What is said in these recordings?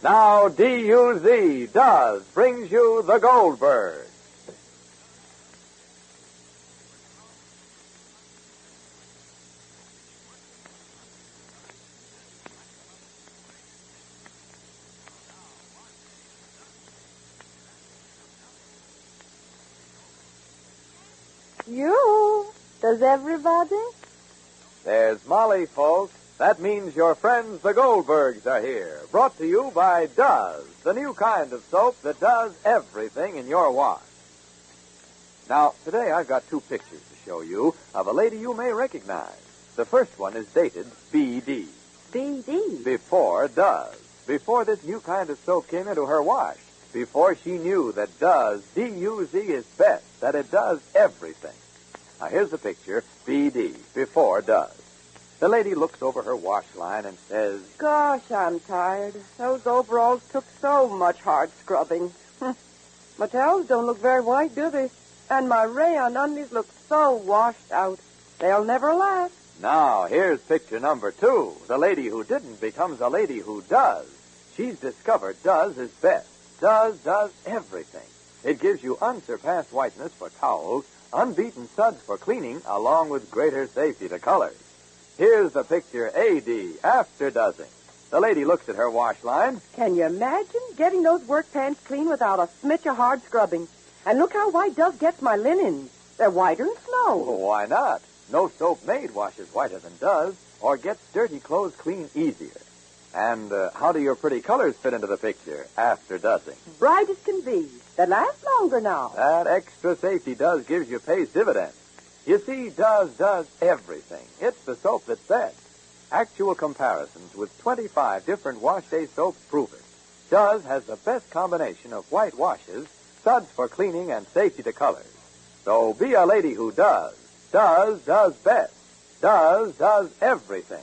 Now, D-U-Z, does, brings you the Goldbergs. You? Does everybody? There's Molly, folks. That means your friends, the Goldbergs, are here. Brought to you by Does, the new kind of soap that does everything in your wash. Now, today I've got two pictures to show you of a lady you may recognize. The first one is dated B.D. B.D.? Before Does. Before this new kind of soap came into her wash. Before she knew that Does, D-U-Z, is best, that it does everything. Now, here's the picture, B.D., before Does. The lady looks over her wash line and says, Gosh, I'm tired. Those overalls took so much hard scrubbing. My towels don't look very white, do they? And my rayon undies look so washed out. They'll never last. Now, here's picture number 2. The lady who didn't becomes a lady who does. She's discovered Does is best. Does everything. It gives you unsurpassed whiteness for towels, unbeaten suds for cleaning, along with greater safety to colors. Here's the picture A.D., after doesing. The lady looks at her wash line. Can you imagine getting those work pants clean without a smidge of hard scrubbing? And look how white Does gets my linens. They're whiter than snow. Oh, why not? No soap made washes whiter than Does, or gets dirty clothes clean easier. And how do your pretty colors fit into the picture after doesing? Bright as can be. They last longer now. That extra safety Does gives you pays dividends. You see, Does everything. It's the soap that's best. Actual comparisons with 25 different wash day soaps prove it. Does has the best combination of white washes, suds for cleaning, and safety to colors. So be a lady who does. Does best. Does everything.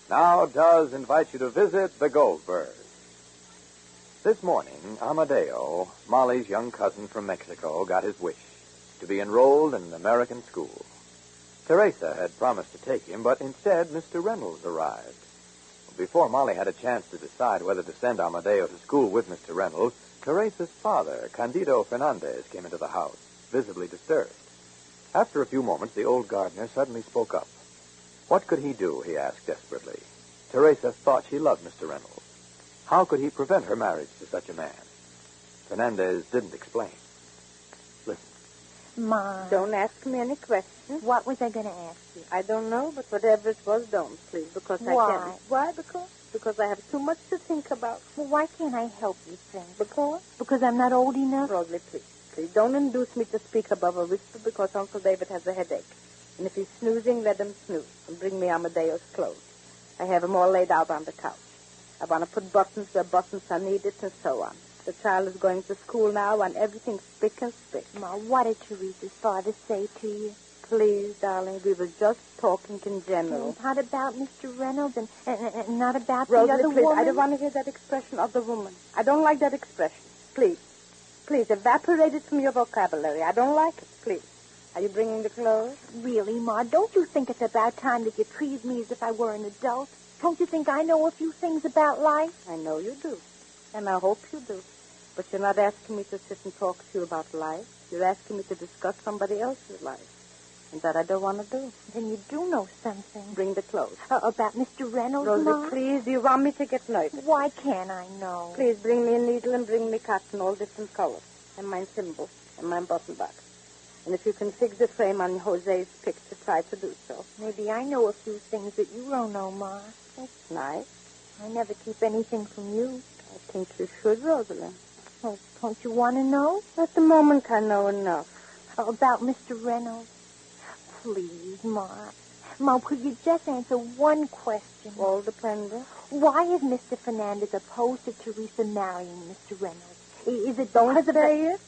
Now Does invite you to visit the Goldbergs. This morning, Amadeo, Molly's young cousin from Mexico, got his wish to be enrolled in an American school. Teresa had promised to take him, but instead Mr. Reynolds arrived. Before Molly had a chance to decide whether to send Amadeo to school with Mr. Reynolds, Teresa's father, Candido Fernandez, came into the house, visibly disturbed. After a few moments, the old gardener suddenly spoke up. What could he do, he asked desperately. Teresa thought she loved Mr. Reynolds. How could he prevent her marriage to such a man? Fernandez didn't explain. Listen. Ma. Don't ask me any questions. What was I going to ask you? I don't know, but whatever it was, don't, please, because I Why? can't. Why? Because I have too much to think about. Well, why can't I help you think? Because? Because I'm not old enough? Rosalie, please, don't induce me to speak above a whisper because Uncle David has a headache. And if he's snoozing, let him snooze. And bring me Amadeo's clothes. I have them all laid out on the couch. I want to put buttons where buttons are needed and so on. The child is going to school now and everything's spick and spick. Ma, what did Teresa's father say to you? Please, darling, we were just talking in general. Not about Mr. Reynolds and not about Rosalie, the other please, woman? I don't want to hear that expression, other woman. I don't like that expression. Please, evaporate it from your vocabulary. I don't like it. Please. Are you bringing the clothes? Really, Ma, don't you think it's about time that you treated me as if I were an adult? Don't you think I know a few things about life? I know you do. And I hope you do. But you're not asking me to sit and talk to you about life. You're asking me to discuss somebody else's life. And that I don't want to do. Then you do know something. Bring the clothes. About Mr. Reynolds, Rosie, Ma? please, do you want me to get nervous? Why can't I know? Please bring me a needle and bring me cotton, all different colors. And my thimble and my button box. And if you can fix the frame on Jose's picture, try to do so. Maybe I know a few things that you don't know, Ma. That's nice. I never keep anything from you. I think you should, Rosalind. Oh, don't you want to know? At the moment, I know enough. About Mr. Reynolds? Please, Ma. Ma, could you just answer one question? All depends. Why is Mr. Fernandez opposed to Teresa marrying Mr. Reynolds? Is it Don't because of say it.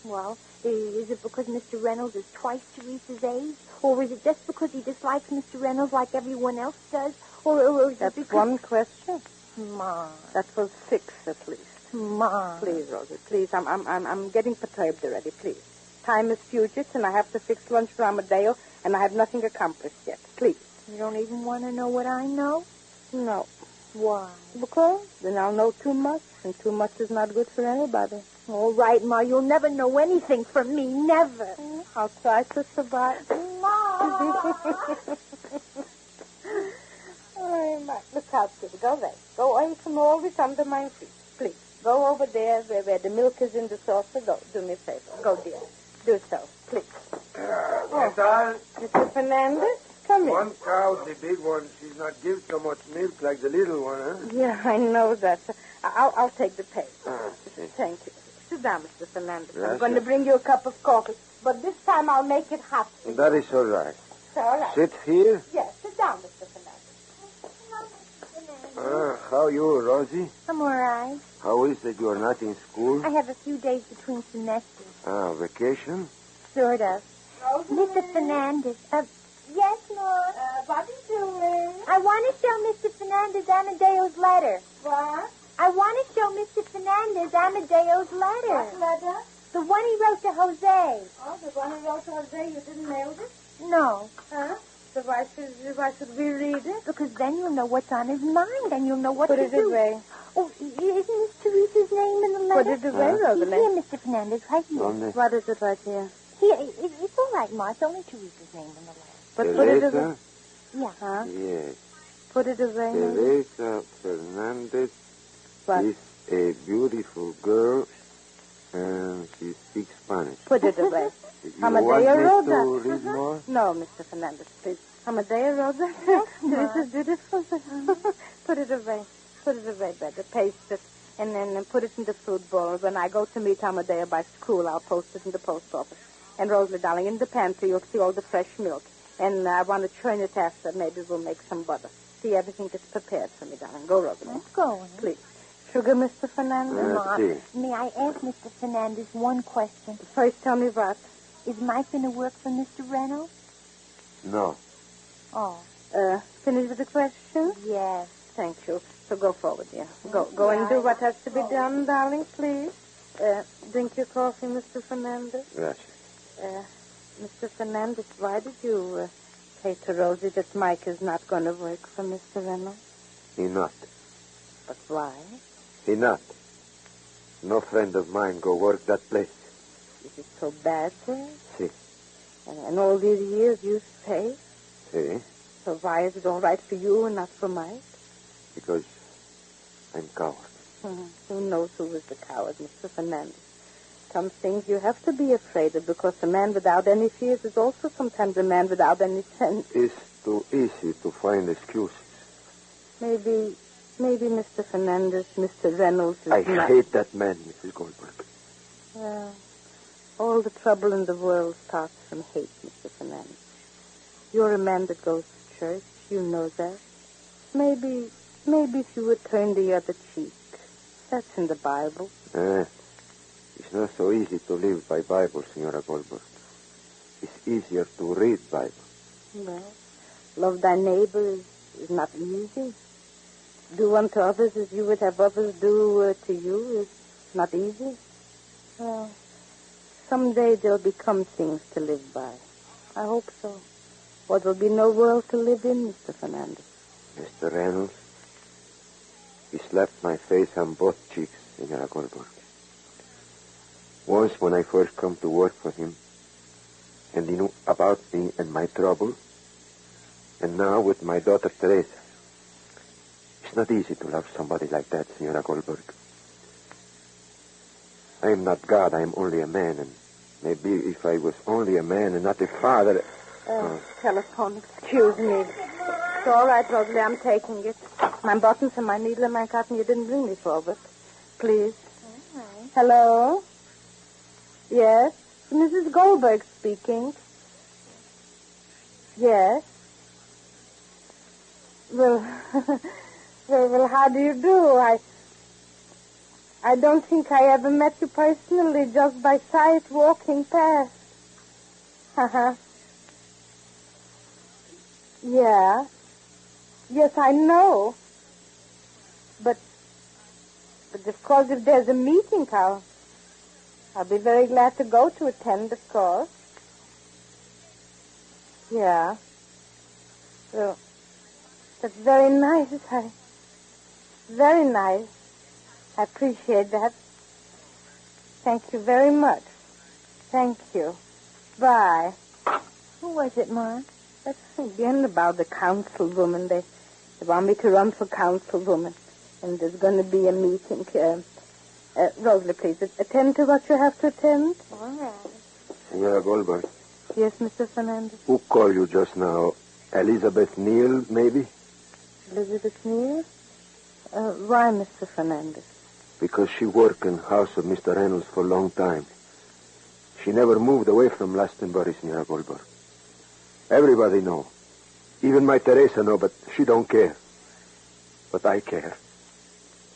Well, Is it because Mr. Reynolds is twice Teresa's age? Or is it just because he dislikes Mr. Reynolds like everyone else does? Or is That's it because... one question. Ma. That was 6 at least. Ma. Please, Rosie, please. I'm getting perturbed already, please. Time is fugit, and I have to fix lunch for Amadeo, and I have nothing accomplished yet. Please. You don't even want to know what I know? No. Why? Because then I'll know too much, and too much is not good for anybody. All right, Ma, you'll never know anything from me, never. I'll try to survive. Ma! Oh, look out, kid. Go there. Go away from all this under my feet. Please. Go over there where the milk is in the saucer. Go. Do me a favor. Go, dear. Do so. Please. Mr. Fernandez, come in. One cow, the big one, she's not give so much milk like the little one, huh? Yeah, I know that. I'll take the pay. Thank you. Sit down, Mr. Fernandez. Yes, I'm going to bring you a cup of coffee, but this time I'll make it hot. That is all right. It's all right. Sit here. Yes, sit down, Mr. Fernandez. How you, Rosie? I'm all right. How is that you are not in school? I have a few days between semesters. Vacation? Sort of. Rosemary. Mr. Fernandez. Yes, Ma? What are you doing? I want to show Mr. Fernandez Amadeo's letter. What? I want to show Mr. Fernandez Amadeo's letter. What letter? The one he wrote to Jose. Oh, the one who wrote to Jose, you didn't mail it? No. Huh? So why should we read it? Because then you'll know what's on his mind and you'll know what Put to it do. away. Oh, isn't Miss Teresa's name in the letter? Put it away, Here, Rosalie. Mr. Fernandez, right here. What is it right here? Here, it's all right, Ma. It's only Teresa's name in the letter. But put it away. Teresa? Yeah. Huh? Yes. Put it away. maybe? Teresa Fernandez What? is a beautiful girl, and she speaks Spanish. Put it away. You Amadeo want me wrote to that. read more? No, Mr. Fernandez, please. Amadeo wrote that. This is beautiful. Put it away. Put it away, better. Paste it. And then put it in the fruit bowl. When I go to meet Amadeo by school, I'll post it in the post office. And Rosalie, darling, in the pantry, you'll see all the fresh milk. And I want to churn it after. Maybe we'll make some butter. See, everything is prepared for me, darling. Go, Rosalie. Let's go. Please. Sugar, Mr. Fernandez? Ma, see. may I ask Mr. Fernandez one question? First, tell me what. Is Mike going to work for Mr. Reynolds? No. Oh. Finish with the question? Yes. Thank you. So go forward, dear. Go and do what has to be done, darling, please. Drink your coffee, Mr. Fernandez. Gracias. Mr. Fernandez, why did you say to Rosie that Mike is not going to work for Mr. Reynolds? He not. But why? He not. No friend of mine go work that place. Is it so bad there? See. And all these years you stay? See? So why is it all right for you and not for Mike? Because I'm coward. Who knows who was the coward, Mr. Fernandez? Some things you have to be afraid of because a man without any fears is also sometimes a man without any sense. It's too easy to find excuses. Maybe Mr. Fernandez, Mr. Reynolds is I not... hate that man, Mrs. Goldberg. Well, all the trouble in the world starts from hate, Mr. Fernandez. You're a man that goes to church. You know that. Maybe if you would turn the other cheek. That's in the Bible. It's not so easy to live by Bible, Senora Goldberg. It's easier to read Bible. Well, love thy neighbor is not easy. Do unto others as you would have others do to you is not easy. Well, someday there'll become things to live by. I hope so. Or there'll be no world to live in, Mr. Fernandez. Mr. Reynolds, he slapped my face on both cheeks, Senora Goldberg. Once when I first come to work for him, and he knew about me and my trouble, and now with my daughter Teresa. It's not easy to love somebody like that, Senora Goldberg. I am not God, I am only a man, and maybe if I was only a man and not a father... Telephone, excuse me. It's all right, Rosalie, I'm taking it. My buttons and my needle and my cotton, you didn't bring me forward. Please. All right. Hello? Yes? Mrs. Goldberg speaking. Yes? Well, well, how do you do? I don't think I ever met you personally, just by sight walking past. Uh-huh. Yeah. Yes, I know. But of course, if there's a meeting, I'll be very glad to go to attend, of course. Yeah. Well, that's very nice. Very nice. I appreciate that. Thank you very much. Thank you. Bye. Who was it, Ma? That's again about the councilwoman. They want me to run for councilwoman. And there's going to be a meeting. Rosalie, please, attend to what you have to attend. All right. Senora Goldberg. Yes, Mr. Fernandez. Who called you just now? Elizabeth Neal, maybe? Elizabeth Neal? Why, Mr. Fernandez? Because she worked in the house of Mr. Reynolds for a long time. She never moved away from Glastonbury, Senora Goldberg. Everybody know. Even my Teresa know, but she don't care. But I care.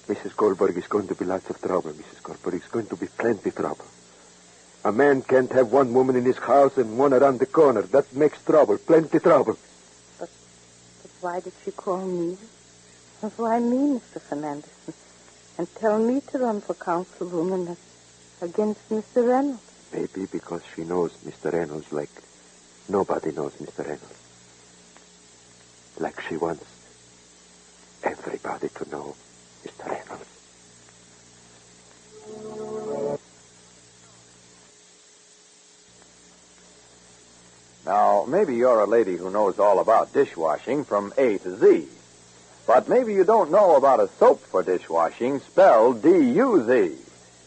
Mrs. Goldberg is going to be lots of trouble, Mrs. Goldberg. It's going to be plenty trouble. A man can't have one woman in his house and one around the corner. That makes trouble, plenty trouble. But why did she call me? Why me, Mr. Fernandez? And tell me to run for councilwoman against Mr. Reynolds? Maybe because she knows Mr. Reynolds like nobody knows Mr. Reynolds. Like she wants everybody to know Mr. Reynolds. Now, maybe you're a lady who knows all about dishwashing from A to Z. But maybe you don't know about a soap for dishwashing spelled D-U-Z.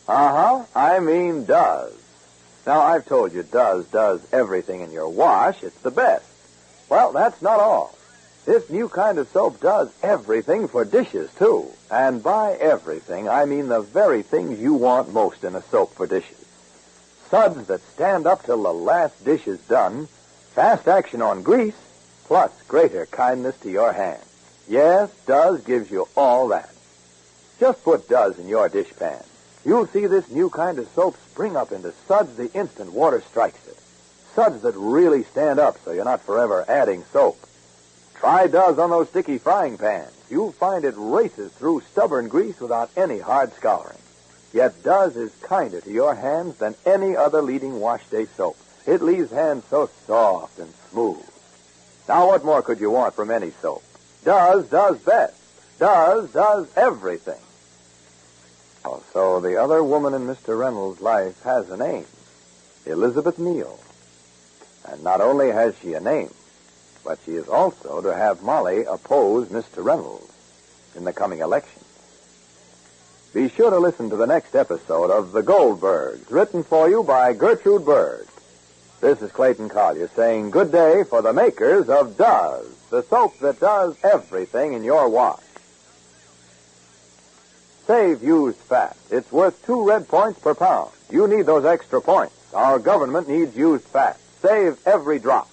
Uh-huh, I mean does. Now, I've told you does everything in your wash. It's the best. Well, that's not all. This new kind of soap does everything for dishes, too. And by everything, I mean the very things you want most in a soap for dishes. Suds that stand up till the last dish is done, fast action on grease, plus greater kindness to your hands. Yes, Does gives you all that. Just put Does in your dishpan. You'll see this new kind of soap spring up into suds the instant water strikes it. Suds that really stand up so you're not forever adding soap. Try Does on those sticky frying pans. You'll find it races through stubborn grease without any hard scouring. Yet Does is kinder to your hands than any other leading wash day soap. It leaves hands so soft and smooth. Now, what more could you want from any soap? Does best. Does everything. Also, the other woman in Mr. Reynolds' life has a name. Elizabeth Neal. And not only has she a name, but she is also to have Molly oppose Mr. Reynolds in the coming election. Be sure to listen to the next episode of The Goldbergs, written for you by Gertrude Berg. This is Clayton Collier saying good day for the makers of Does, the soap that does everything in your wash. Save used fat. It's worth 2 red points per pound. You need those extra points. Our government needs used fat. Save every drop.